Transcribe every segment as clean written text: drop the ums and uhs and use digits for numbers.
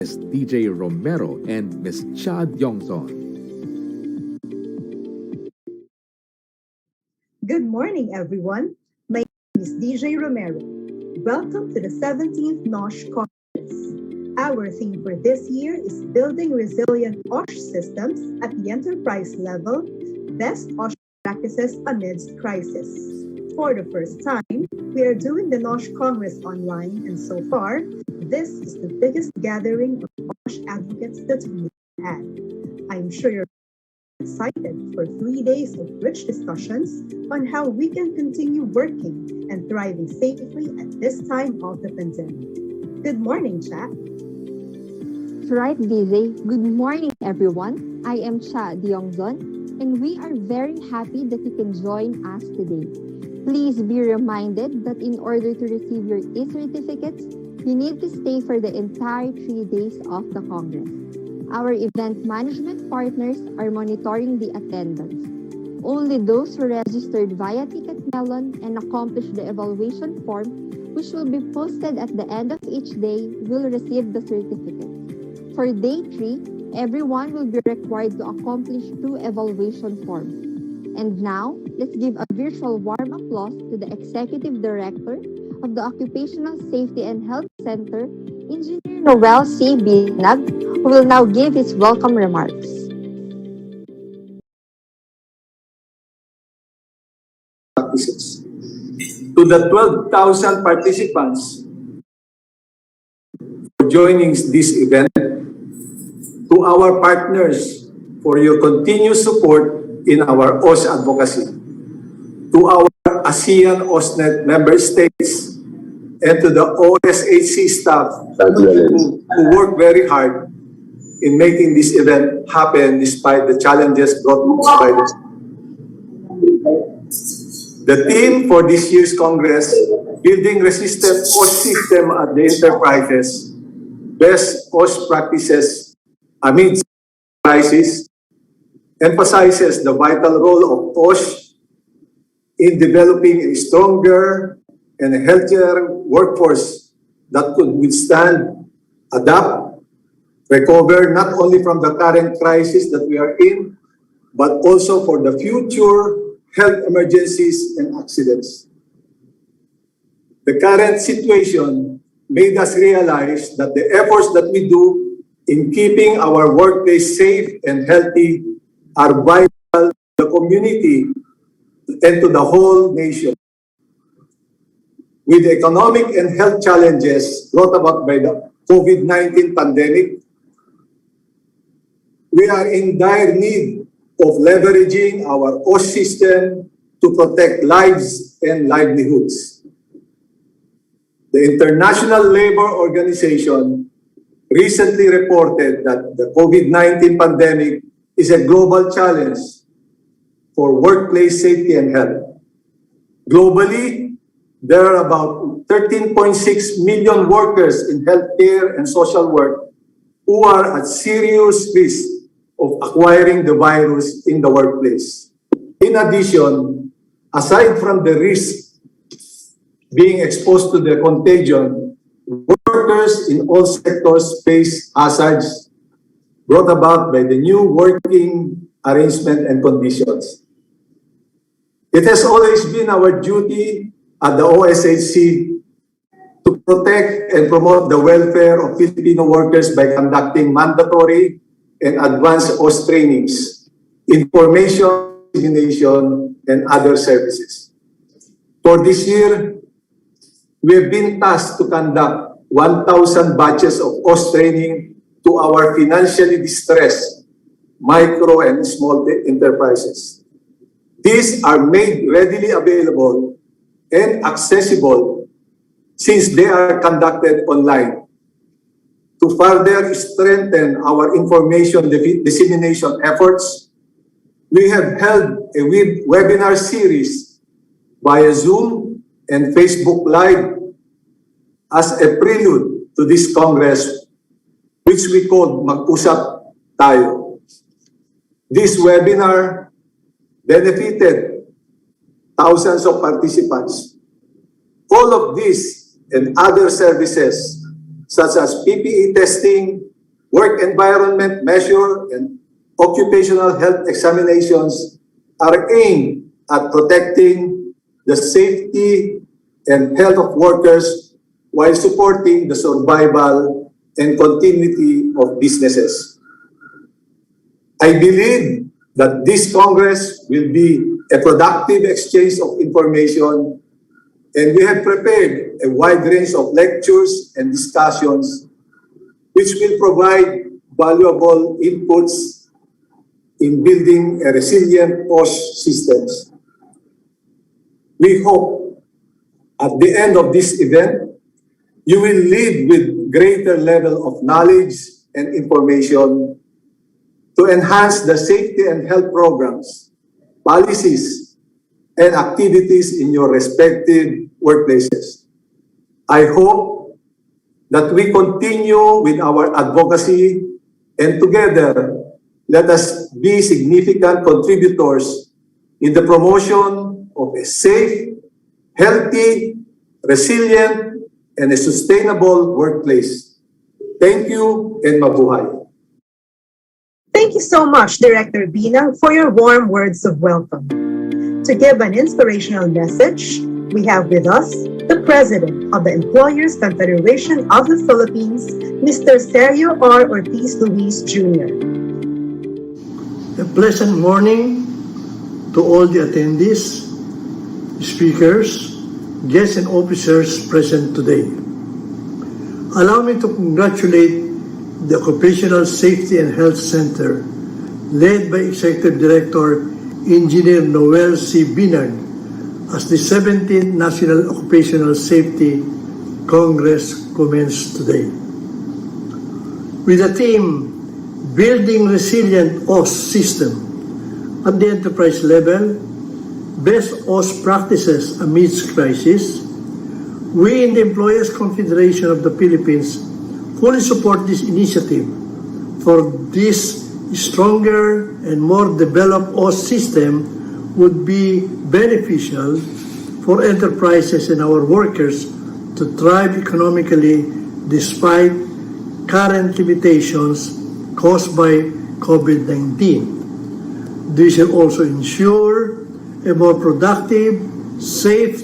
Ms. DJ Romero and Ms. Cha Yongson. Good morning, everyone. My name is DJ Romero. Welcome to the 17th NOSH Conference. Our theme for this year is Building Resilient OSH Systems at the Enterprise Level, Best OSH Practices Amidst Crisis. For the first time, we are doing the NOSH Congress online, and so far, this is the biggest gathering of OSH advocates that we've had. I'm sure you're excited for 3 days of rich discussions on how we can continue working and thriving safely at this time of the pandemic. Good morning, Cha. Right, DJ. Good morning, everyone. I am Cha Yongson, and we are very happy that you can join us today. Please be reminded that in order to receive your e-certificates, you need to stay for the entire 3 days of the Congress. Our event management partners are monitoring the attendance. Only those who registered via TicketMelon and accomplished the evaluation form, which will be posted at the end of each day, will receive the certificate. For Day 3, everyone will be required to accomplish 2 evaluation forms. And now, let's give a virtual warm applause to the Executive Director of the Occupational Safety and Health Center, Engineer Noel C. Binag, who will now give his welcome remarks. Practices. To the 12,000 participants for joining this event, to our partners for your continued support in our OSH advocacy, to our ASEAN OSHNet member states, and to the OSHC staff who work very hard in making this event happen despite the challenges brought by this. The theme for this year's Congress, Building Resistant OSH System at the Enterprises, Best OSH Practices Amidst Crisis, emphasizes the vital role of OSH in developing a stronger and a healthier workforce that could withstand, adapt, recover not only from the current crisis that we are in, but also for the future health emergencies and accidents. The current situation made us realize that the efforts that we do in keeping our workplace safe and healthy are vital to the community and to the whole nation. With the economic and health challenges brought about by the COVID-19 pandemic, we are in dire need of leveraging our OSH system to protect lives and livelihoods. The International Labor Organization recently reported that the COVID-19 pandemic is a global challenge for workplace safety and health. Globally, there are about 13.6 million workers in healthcare and social work who are at serious risk of acquiring the virus in the workplace. In addition, aside from the risk being exposed to the contagion, workers in all sectors face hazards brought about by the new working arrangement and conditions. It has always been our duty at the OSHC to protect and promote the welfare of Filipino workers by conducting mandatory and advanced OSH trainings, information dissemination, and other services. For this year, we have been tasked to conduct 1,000 batches of OSH training to our financially distressed micro and small enterprises. These are made readily available and accessible since they are conducted online. To further strengthen our information dissemination efforts, we have held a webinar series via Zoom and Facebook Live as a prelude to this Congress, which we called Mag-usap Tayo. This webinar benefited thousands of participants. All of this and other services such as PPE testing, work environment measure, and occupational health examinations are aimed at protecting the safety and health of workers while supporting the survival and continuity of businesses. I believe that this Congress will be a productive exchange of information, and we have prepared a wide range of lectures and discussions which will provide valuable inputs in building a resilient OSH systems. We hope at the end of this event, you will leave with greater level of knowledge and information to enhance the safety and health programs, policies, and activities in your respective workplaces. I hope that we continue with our advocacy, and together, let us be significant contributors in the promotion of a safe, healthy, resilient, and a sustainable workplace. Thank you and mabuhay. Thank you so much, Director Binag, for your warm words of welcome. To give an inspirational message, we have with us the President of the Employers Confederation of the Philippines, Mr. Sergio R. Ortiz Luis Jr. A pleasant morning to all the attendees, speakers, guests, and officers present today. Allow me to congratulate the Occupational Safety and Health Center, led by Executive Director Engineer Noel C. Binag, as the 17th National Occupational Safety Congress commenced today. With the theme, Building Resilient OSH System at the enterprise level, Best OSH Practices Amidst Crisis, we in the Employers Confederation of the Philippines fully support this initiative for this stronger and more developed OSH system would be beneficial for enterprises and our workers to thrive economically despite current limitations caused by COVID-19. This will also ensure a more productive, safe,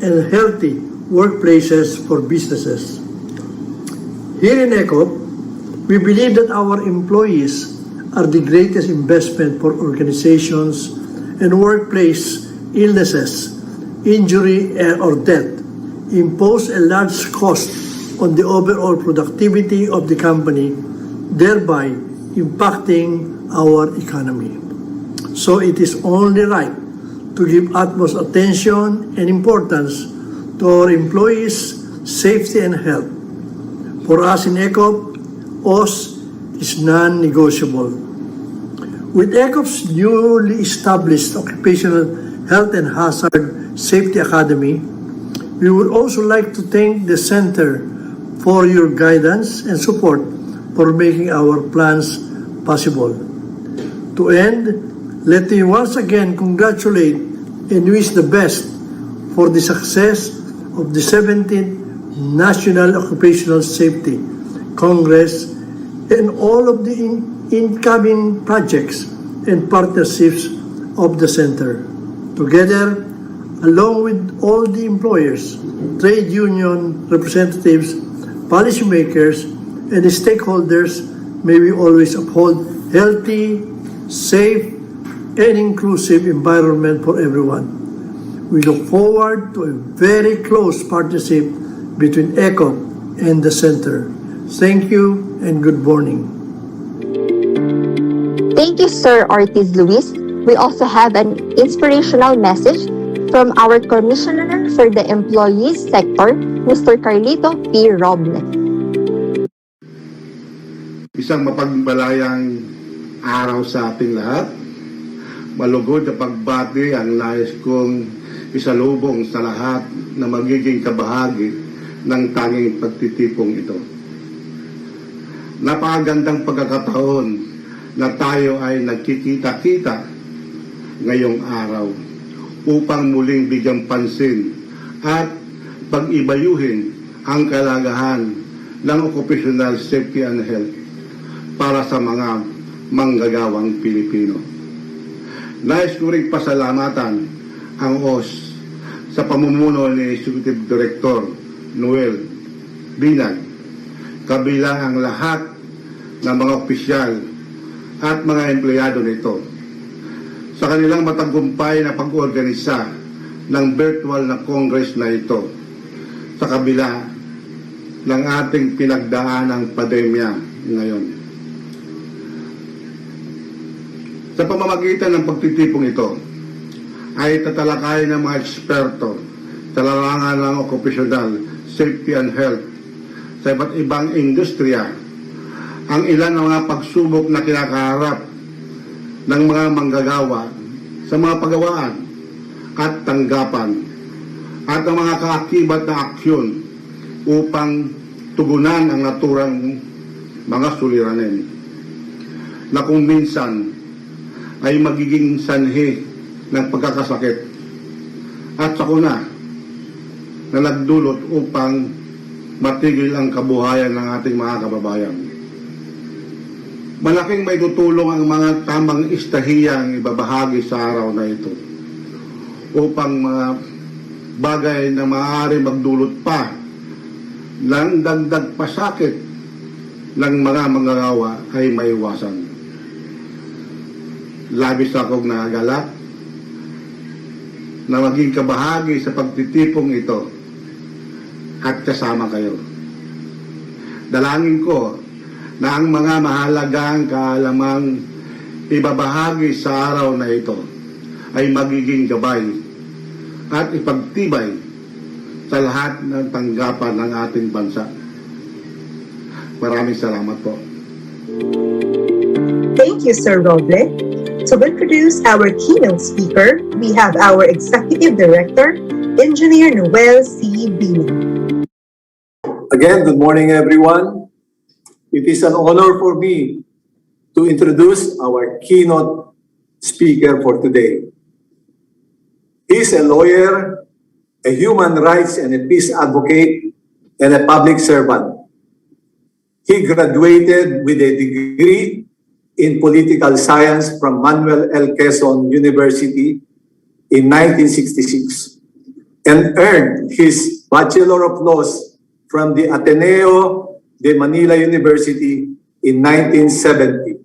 and healthy workplaces for businesses. Here in ECOP, we believe that our employees are the greatest investment for organizations, and workplace illnesses, injury, or death impose a large cost on the overall productivity of the company, thereby impacting our economy. So it is only right to give utmost attention and importance to our employees' safety and health. For us in ECOP, OSH is non-negotiable. With ECOP's newly established Occupational Health and Hazard Safety Academy, we would also like to thank the Center for your guidance and support for making our plans possible. To end, let me once again congratulate and wish the best for the success of the 17th National Occupational Safety Congress and all of the incoming projects and partnerships of the Center. Together, along with all the employers, trade union representatives, policymakers, and stakeholders, may we always uphold healthy, safe, and inclusive environment for everyone. We look forward to a very close partnership between ECOP and the Center. Thank you and good morning. Thank you, Sir Ortiz Luis. We also have an inspirational message from our Commissioner for the Employees Sector, Mr. Carlito P. Roble. Isang mapagbalayang araw sa ating lahat. Malugod na pagbati ang nais kong isalubong sa lahat na magiging kabahagi ng tanging pagtitipong ito. Napakagandang pagkakataon na tayo ay nagkikita-kita ngayong araw upang muling bigyang pansin at pag-ibayuhin ang kalagahan ng occupational safety and health para sa mga manggagawang Pilipino. Nais ko rin pasalamatan ang OSH sa pamumuno ni Executive Director Noel, Binag, kabilang ang lahat ng mga opisyal at mga empleyado nito sa kanilang matagumpay na pag-organisa ng virtual na Congress na ito sa kabila ng ating pinagdaanang pandemya ngayon. Sa pamamagitan ng pagtitipong ito, ay tatalakayin ng mga eksperto sa larangan ng occupational safety and health sa iba't ibang industriya ang ilan ng mga pagsubok na kinakaharap ng mga manggagawa sa mga pagawaan at tanggapan at ang mga kaakibat na aksyon upang tugunan ang naturang mga suliranin na kung minsan ay magiging sanhi ng pagkakasakit at sakuna na nagdulot upang matigil ang kabuhayan ng ating mga kababayan. Malaking may tutulong ang mga tamang istahiyang ibabahagi sa araw na ito upang mga bagay na maaari magdulot pa ng dagdag pasakit ng mga manggagawa ay maiwasan. Labis akong nagalak na maging kabahagi sa pagtitipong ito at kasama kayo. Dalangin ko na ang mga mahalagang kaalamang ibabahagi sa araw na ito ay magiging gabay at ipagtibay sa lahat ng tanggapan ng ating bansa. Maraming salamat po. Thank you, Sir Roble. To introduce our keynote speaker, we have our Executive Director, Engineer Noel C. Binag. Again, good morning, everyone. It is an honor for me to introduce our keynote speaker for today. He is a lawyer, a human rights and a peace advocate, and a public servant. He graduated with a degree in political science from Manuel L. Quezon University in 1966 and earned his Bachelor of Laws from the Ateneo de Manila University in 1970.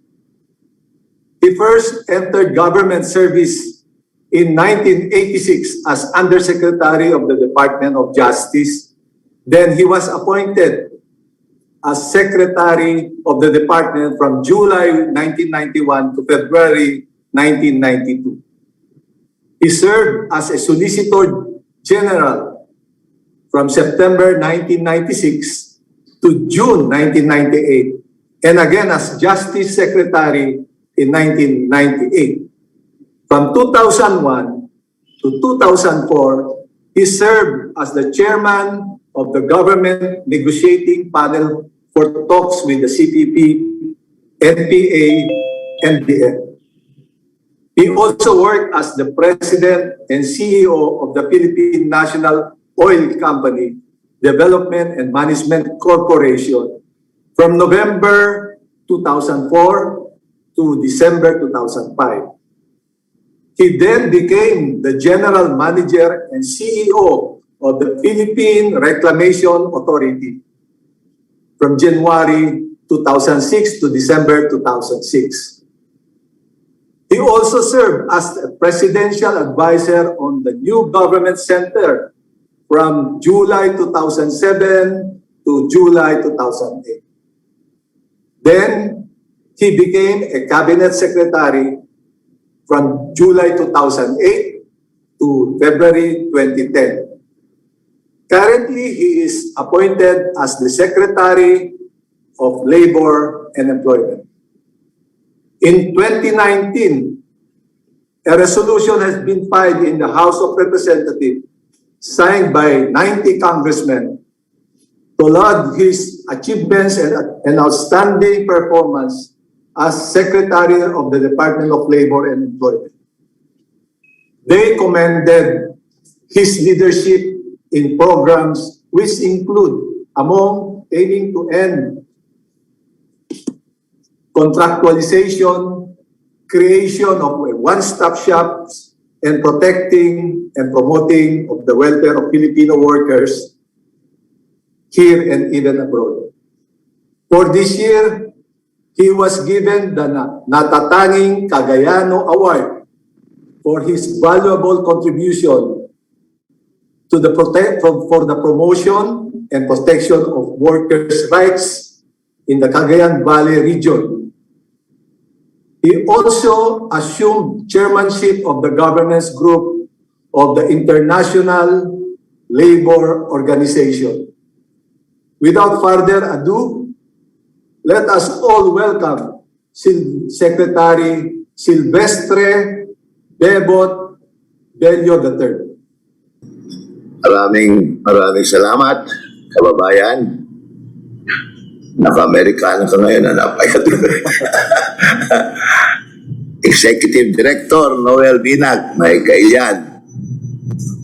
He first entered government service in 1986 as Undersecretary of the Department of Justice. Then he was appointed as Secretary of the Department from July 1991 to February 1992. He served as a Solicitor General from September 1996 to June 1998, and again as Justice Secretary in 1998. From 2001 to 2004, he served as the Chairman of the Government Negotiating Panel for talks with the CPP, NPA, and BF. He also worked as the President and CEO of the Philippine National Oil Company Development and Management Corporation from November 2004 to December 2005. He then became the General Manager and CEO of the Philippine Reclamation Authority from January 2006 to December 2006. He also served as a presidential advisor on the New Government Center from July 2007 to July 2008. Then, he became a cabinet secretary from July 2008 to February 2010. Currently, he is appointed as the Secretary of Labor and Employment. In 2019, a resolution has been filed in the House of Representatives, signed by 90 congressmen, to laud his achievements and outstanding performance as Secretary of the Department of Labor and Employment. They commended his leadership in programs which include, among aiming to end contractualization, creation of a one-stop shop, and protecting and promoting of the welfare of Filipino workers here and even abroad. For this year, he was given the Natatanging Cagayano Award for his valuable contribution to the for the promotion and protection of workers' rights in the Cagayan Valley region. He also assumed chairmanship of the governance group of the International Labor Organization. Without further ado, let us all welcome Secretary Silvestre Bebot Bello III. Maraming salamat, kababayan. Naka-Amerikano ka ngayon, napayat. Executive Director Noel Binag, may kailan.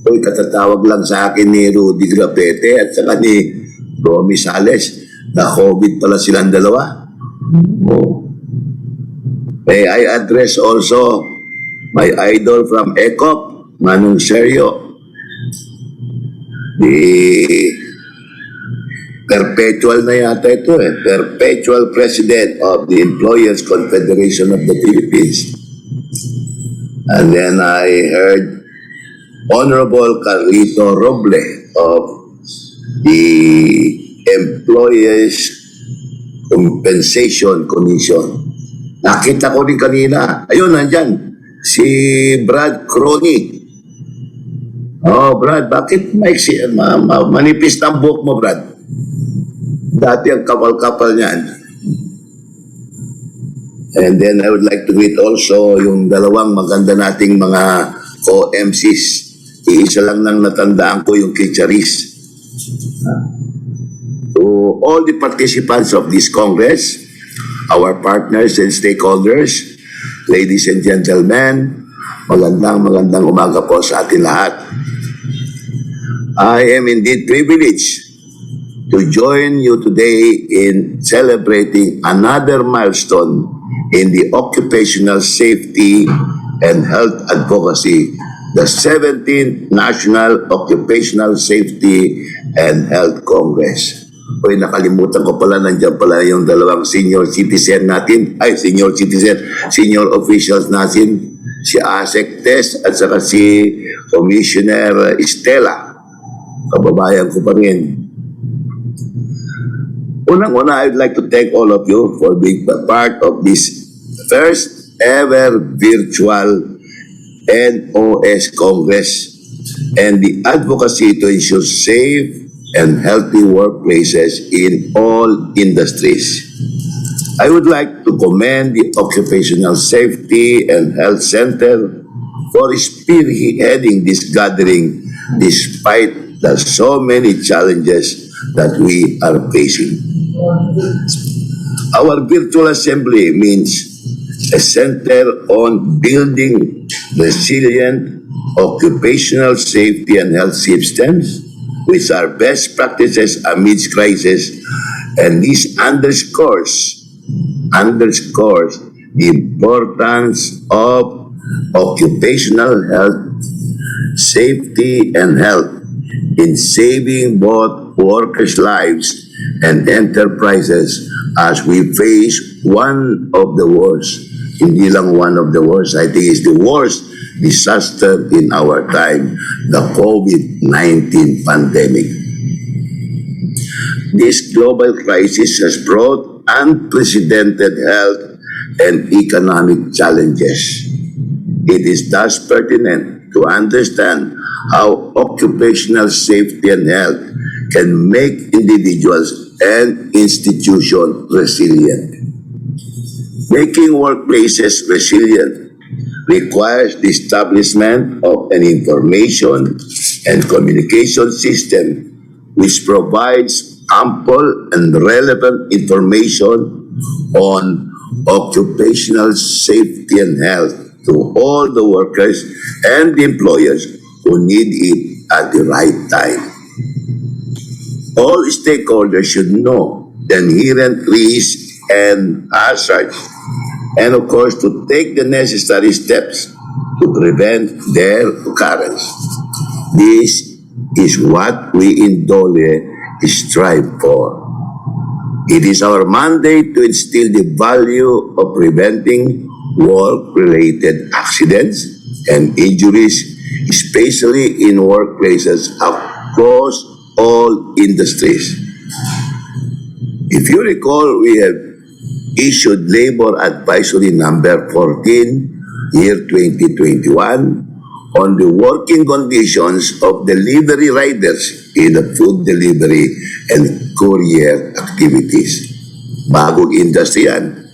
Uy, katatawag lang sa akin ni Rudy Grapete at saka ni Romy Sales na COVID pala silang dalawa. Oh. May I address also my idol from ECOP, Manong Sergio, perpetual na yata ito perpetual president of the Employers Confederation of the Philippines. And then I heard Honorable Carlito Roble of the Employers Compensation Commission. Nakita ko rin kanina, ayun, nandyan, si Brad Crony. Oh, Brad, bakit manipis ng buhok mo, Brad? Dati ang kapal-kapal niyan. And then I would like to greet also yung dalawang maganda nating mga co-MCs. Iisa lang nang natandaan ko yung kay Charis. To all the participants of this Congress, our partners and stakeholders, ladies and gentlemen, magandang umaga po sa atin lahat. I am indeed privileged to join you today in celebrating another milestone in the occupational safety and health advocacy, the 17th National Occupational Safety and Health Congress. Uy, nakalimutan ko pala, nandiyan pala yung dalawang senior officials natin, si Asek Tess at saka si Commissioner Estela. Kababayan ko pa rin. Unang-una, I'd like to thank all of you for being part of this first ever virtual NOS Congress and the advocacy to ensure safe and healthy workplaces in all industries. I would like to commend the Occupational Safety and Health Center for spearheading this gathering despite the so many challenges that we are facing. Our virtual assembly means a center on building resilient occupational safety and health systems, which are best practices amidst crisis, and this underscores the importance of occupational health, safety, and health in saving both workers' lives and enterprises as we face one of the worst, hindi lang one of the worst, I think it's the worst disaster in our time, the COVID-19 pandemic. This global crisis has brought unprecedented health and economic challenges. It is thus pertinent to understand how occupational safety and health can make individuals and institutions resilient. Making workplaces resilient requires the establishment of an information and communication system which provides ample and relevant information on occupational safety and health to all the workers and the employers who need it at the right time. All stakeholders should know the inherent risks and as such, and of course to take the necessary steps to prevent their occurrence. This is what we in DOLE strive for. It is our mandate to instill the value of preventing work-related accidents and injuries, especially in workplaces across all industries. If you recall, we have issued Labor Advisory Number 14, year 2021, on the working conditions of delivery riders in the food delivery and courier activities. Bagong industry yan.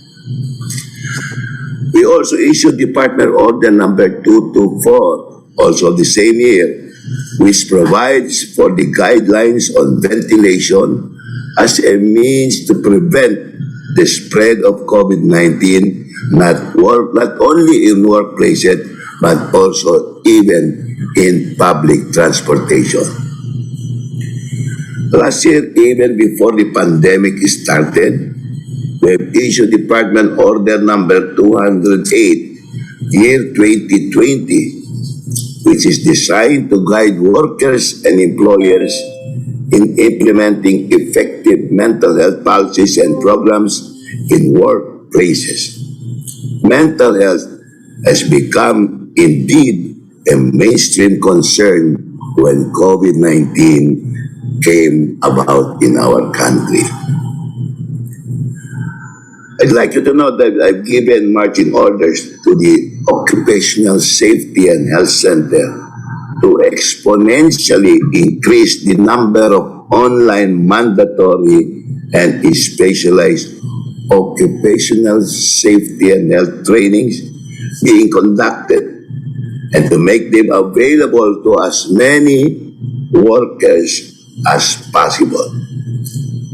We also issued Department Order Number 224, also the same year, which provides for the guidelines on ventilation as a means to prevent the spread of COVID-19 not only in workplaces but also even in public transportation. Last year, even before the pandemic started, we have issued Department Order Number 208, year 2020, which is designed to guide workers and employers in implementing effective mental health policies and programs in workplaces. Mental health has become indeed a mainstream concern when COVID-19 came about in our country. I'd like you to know that I've given marching orders to the Occupational Safety and Health Center to exponentially increase the number of online mandatory and specialized occupational safety and health trainings being conducted and to make them available to as many workers as possible.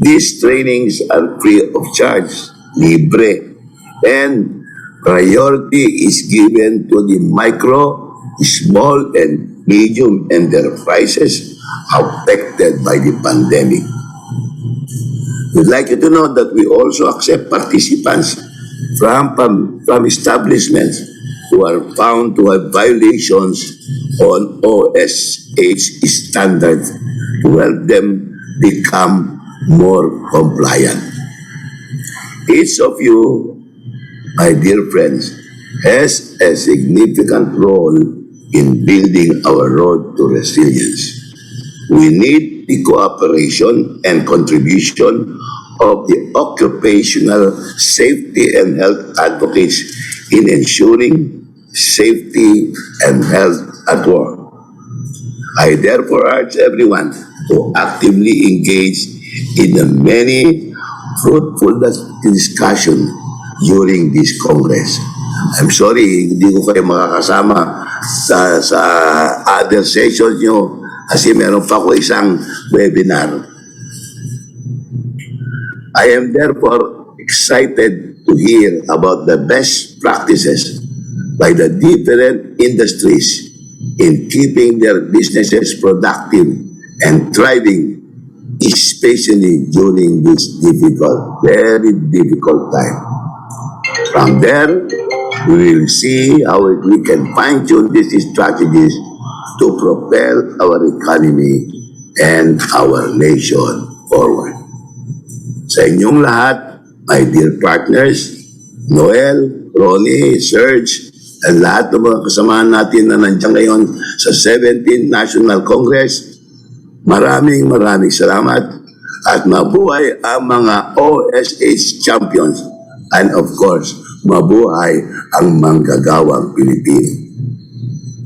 These trainings are free of charge, libre, and priority is given to the micro, small, and medium enterprises affected by the pandemic. We'd like you to know that we also accept participants from establishments who are found to have violations on OSH standards to help them become more compliant. Each of you, my dear friends, has a significant role in building our road to resilience. We need the cooperation and contribution of the occupational safety and health advocates in ensuring safety and health at work. I therefore urge everyone to actively engage in the many fruitful discussion during this Congress. I'm sorry, hindi ko kayo makakasama sa other sessions nyo kasi meron pa ko isang webinar. I am therefore excited to hear about the best practices by the different industries in keeping their businesses productive and thriving, especially during this difficult, very difficult time. From there, we will see how we can fine-tune these strategies to propel our economy and our nation forward. Sa inyong lahat, my dear partners, Noel, Ronnie, Serge, at lahat ng mga kasamahan natin na nandiyan ngayon sa 17th National Congress, maraming salamat at mabuhay ang mga OSH champions and of course, mabuhay ang manggagawang Pilipino.